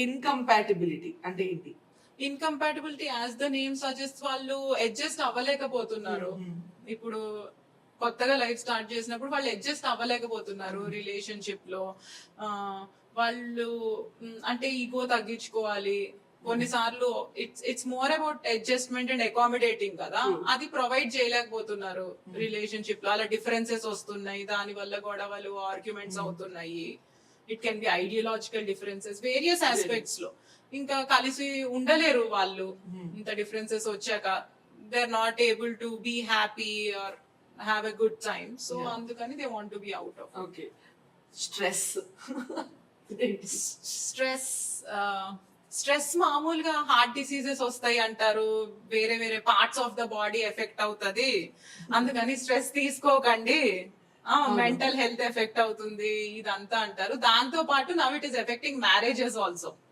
Incompatibility అంటే ఏంటి? Incompatibility as the name suggest వాళ్ళు అడ్జస్ట్ అవ్వలేకపోతున్నారు. ఇప్పుడు కొత్తగా లైఫ్ స్టార్ట్ చేసినప్పుడు వాళ్ళు అడ్జస్ట్ అవ్వలేకపోతున్నారు రిలేషన్షిప్ లో. వాళ్ళు అంటే ఈగో తగ్గించుకోవాలి కొన్నిసార్లు. It's more about adjustment and accommodating కదా, అది ప్రొవైడ్ చేయలేకపోతున్నారు రిలేషన్షిప్ లో. అలా డిఫరెన్సెస్ వస్తున్నాయి, దాని వల్ల గొడవలు ఆర్గ్యుమెంట్స్ అవుతున్నాయి. It can be ideological differences various aspects లో. ఇంకా కలిసి ఉండలేరు వాళ్ళు ఇంత డిఫరెన్సెస్ వచ్చాక. They are not able to be happy or have a good time. So అందుకని they want to be out of. Okay. Stress stress మామూలుగా హార్ట్ డిసీజెస్ వస్తాయి అంటారు, వేరే వేరే parts of the body effect అవుతుంది, అందుకని స్ట్రెస్ తీసుకోకండి, మెంటల్ హెల్త్ ఎఫెక్ట్ అవుతుంది ఇదంతా అంటారు. దాంతో పాటు now it is affecting marriages also.